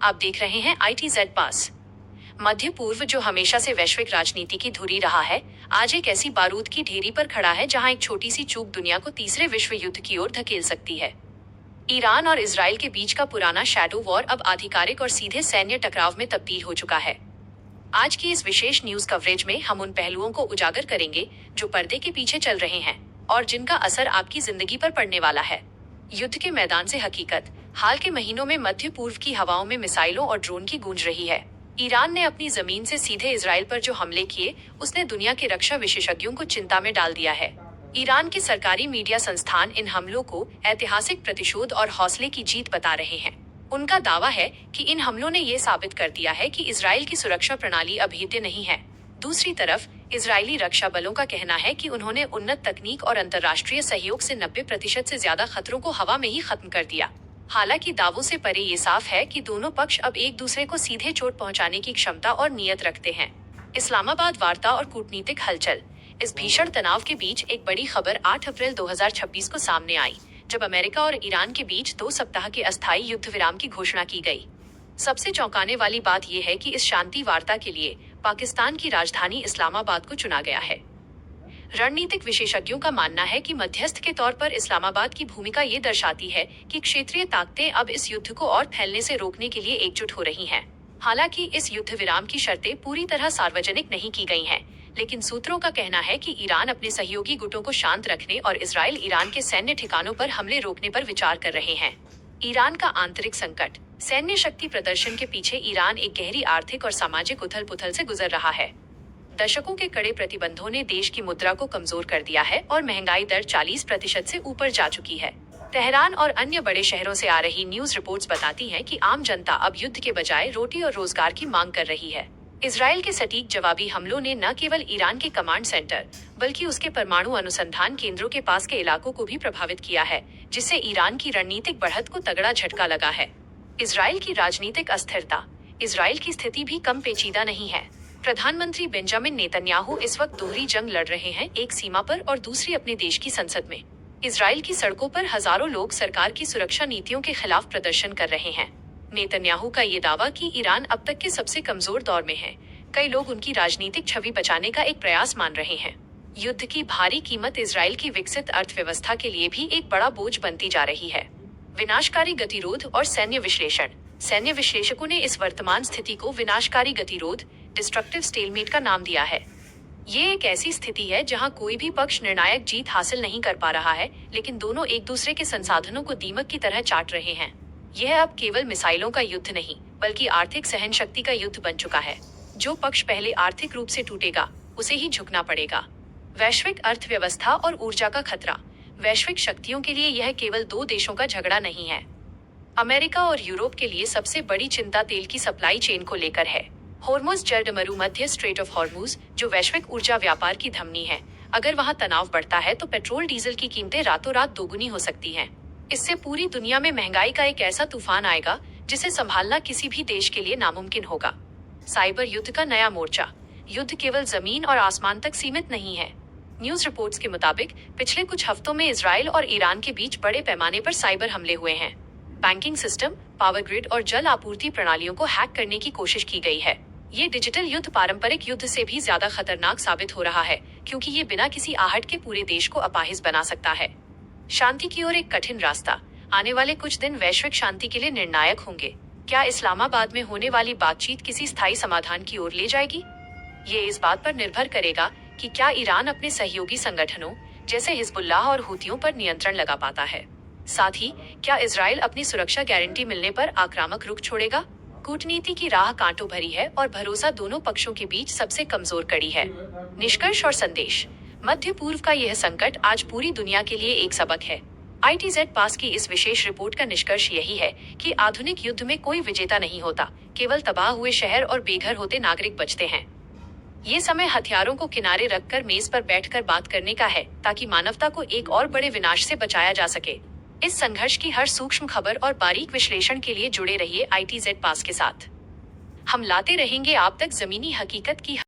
आप देख रहे हैं ITZ पास। मध्य पूर्व, जो हमेशा से वैश्विक राजनीति की धुरी रहा है, आज एक ऐसी बारूद की ढेरी पर खड़ा है जहां एक छोटी सी चूक दुनिया को तीसरे विश्व युद्ध की ओर धकेल सकती है। ईरान और इजराइल के बीच का पुराना शैडो वॉर अब आधिकारिक और सीधे सैन्य टकराव में तब्दील हो चुका है। आज की इस विशेष न्यूज कवरेज में हम उन पहलुओं को उजागर करेंगे जो पर्दे के पीछे चल रहे हैं और जिनका असर आपकी जिंदगी पर पड़ने वाला है। युद्ध के मैदान से हकीकत। हाल के महीनों में मध्य पूर्व की हवाओं में मिसाइलों और ड्रोन की गूंज रही है। ईरान ने अपनी जमीन से सीधे इजराइल पर जो हमले किए, उसने दुनिया के रक्षा विशेषज्ञों को चिंता में डाल दिया है। ईरान के सरकारी मीडिया संस्थान इन हमलों को ऐतिहासिक प्रतिशोध और हौसले की जीत बता रहे हैं। उनका दावा है कि इन हमलों ने ये साबित कर दिया है कि इजराइल की सुरक्षा प्रणाली अभेद्य नहीं है। दूसरी तरफ इजरायली रक्षा बलों का कहना है कि उन्होंने उन्नत तकनीक और अंतर्राष्ट्रीय सहयोग से 90% से ज्यादा खतरों को हवा में ही खत्म कर दिया। हालांकि दावों से परे ये साफ है कि दोनों पक्ष अब एक दूसरे को सीधे चोट पहुंचाने की क्षमता और नीयत रखते हैं। इस्लामाबाद वार्ता और कूटनीतिक हलचल। इस भीषण तनाव के बीच एक बड़ी खबर 8 अप्रैल 2026 को सामने आई, जब अमेरिका और ईरान के बीच 2 सप्ताह के अस्थायी युद्ध विराम की घोषणा की गई। सबसे चौंकाने वाली बात यह है कि इस शांति वार्ता के लिए पाकिस्तान की राजधानी इस्लामाबाद को चुना गया है। रणनीतिक विशेषज्ञों का मानना है कि मध्यस्थ के तौर पर इस्लामाबाद की भूमिका ये दर्शाती है कि क्षेत्रीय ताकतें अब इस युद्ध को और फैलने से रोकने के लिए एकजुट हो रही हैं। हालांकि इस युद्ध विराम की शर्तें पूरी तरह सार्वजनिक नहीं की गई हैं, लेकिन सूत्रों का कहना है कि ईरान अपने सहयोगी गुटों को शांत रखने और इजराइल ईरान के सैन्य ठिकानों पर हमले रोकने पर विचार कर रहे हैं। ईरान का आंतरिक संकट। सैन्य शक्ति प्रदर्शन के पीछे ईरान एक गहरी आर्थिक और सामाजिक उथल पुथल से गुजर रहा है। दशकों के कड़े प्रतिबंधों ने देश की मुद्रा को कमजोर कर दिया है और महंगाई दर 40% से ऊपर जा चुकी है। तेहरान और अन्य बड़े शहरों से आ रही न्यूज रिपोर्ट्स बताती हैं कि आम जनता अब युद्ध के बजाय रोटी और रोजगार की मांग कर रही है। इजराइल के सटीक जवाबी हमलों ने न केवल ईरान के कमांड सेंटर, बल्कि उसके परमाणु अनुसंधान केंद्रों के पास के इलाकों को भी प्रभावित किया है, जिससे ईरान की रणनीतिक बढ़त को तगड़ा झटका लगा है। इजराइल की राजनीतिक अस्थिरता। इजराइल की स्थिति भी कम पेचीदा नहीं है। प्रधानमंत्री बेंजामिन नेतन्याहू इस वक्त दोहरी जंग लड़ रहे हैं, एक सीमा पर और दूसरी अपने देश की संसद में। इजराइल की सड़कों पर हजारों लोग सरकार की सुरक्षा नीतियों के खिलाफ प्रदर्शन कर रहे हैं। नेतन्याहू का ये दावा कि ईरान अब तक के सबसे कमजोर दौर में है, कई लोग उनकी राजनीतिक छवि बचाने का एक प्रयास मान रहे हैं। युद्ध की भारी कीमत इजराइल की विकसित अर्थव्यवस्था के लिए भी एक बड़ा बोझ बनती जा रही है। विनाशकारी गतिरोध और सैन्य विश्लेषण। सैन्य विश्लेषकों ने इस वर्तमान स्थिति को विनाशकारी गतिरोध, डिस्ट्रक्टिव स्टेलमेट का नाम दिया है। ये एक ऐसी स्थिति है जहां कोई भी पक्ष निर्णायक जीत हासिल नहीं कर पा रहा है, लेकिन दोनों एक दूसरे के संसाधनों को दीमक की तरह चाट रहे हैं। यह अब केवल मिसाइलों का युद्ध नहीं, बल्कि आर्थिक सहन शक्ति का युद्ध बन चुका है। जो पक्ष पहले आर्थिक रूप से टूटेगा, उसे ही झुकना पड़ेगा। वैश्विक अर्थव्यवस्था और ऊर्जा का खतरा। वैश्विक शक्तियों के लिए यह केवल 2 देशों का झगड़ा नहीं है। अमेरिका और यूरोप के लिए सबसे बड़ी चिंता तेल की सप्लाई चेन को लेकर है। होर्मुज जलमरू मध्य स्ट्रेट ऑफ हॉर्मुज, जो वैश्विक ऊर्जा व्यापार की धमनी है, अगर वहां तनाव बढ़ता है तो पेट्रोल डीजल की कीमतें रातों रात दोगुनी हो सकती हैं। इससे पूरी दुनिया में महंगाई का एक ऐसा तूफान आएगा जिसे संभालना किसी भी देश के लिए नामुमकिन होगा। साइबर युद्ध का नया मोर्चा। युद्ध केवल जमीन और आसमान तक सीमित नहीं है। न्यूज रिपोर्ट्स के मुताबिक पिछले कुछ हफ्तों में इजराइल और ईरान के बीच बड़े पैमाने पर साइबर हमले हुए हैं। बैंकिंग सिस्टम, पावर ग्रिड और जल आपूर्ति प्रणालियों को हैक करने की कोशिश की गई है। ये डिजिटल युद्ध पारंपरिक युद्ध से भी ज्यादा खतरनाक साबित हो रहा है, क्योंकि ये बिना किसी आहट के पूरे देश को अपाहिज बना सकता है। शांति की ओर एक कठिन रास्ता। आने वाले कुछ दिन वैश्विक शांति के लिए निर्णायक होंगे। क्या इस्लामाबाद में होने वाली बातचीत किसी स्थायी समाधान की ओर ले जाएगी? ये इस बात पर निर्भर करेगा कि क्या ईरान अपने सहयोगी संगठनों जैसे हिजबुल्लाह और हूतियों पर नियंत्रण लगा पाता है। साथ ही क्या इजराइल अपनी सुरक्षा गारंटी मिलने पर आक्रामक रुख छोड़ेगा? कूटनीति की राह कांटों भरी है और भरोसा दोनों पक्षों के बीच सबसे कमजोर कड़ी है। निष्कर्ष और संदेश। मध्य पूर्व का यह संकट आज पूरी दुनिया के लिए एक सबक है। ITZ पास की इस विशेष रिपोर्ट का निष्कर्ष यही है कि आधुनिक युद्ध में कोई विजेता नहीं होता, केवल तबाह हुए शहर और बेघर होते नागरिक बचते हैं। ये समय हथियारों को किनारे रखकर मेज पर बैठकर बात करने का है, ताकि मानवता को एक और बड़े विनाश से बचाया जा सके। इस संघर्ष की हर सूक्ष्म खबर और बारीक विश्लेषण के लिए जुड़े रहिए ITZ पास के साथ। हम लाते रहेंगे आप तक जमीनी हकीकत की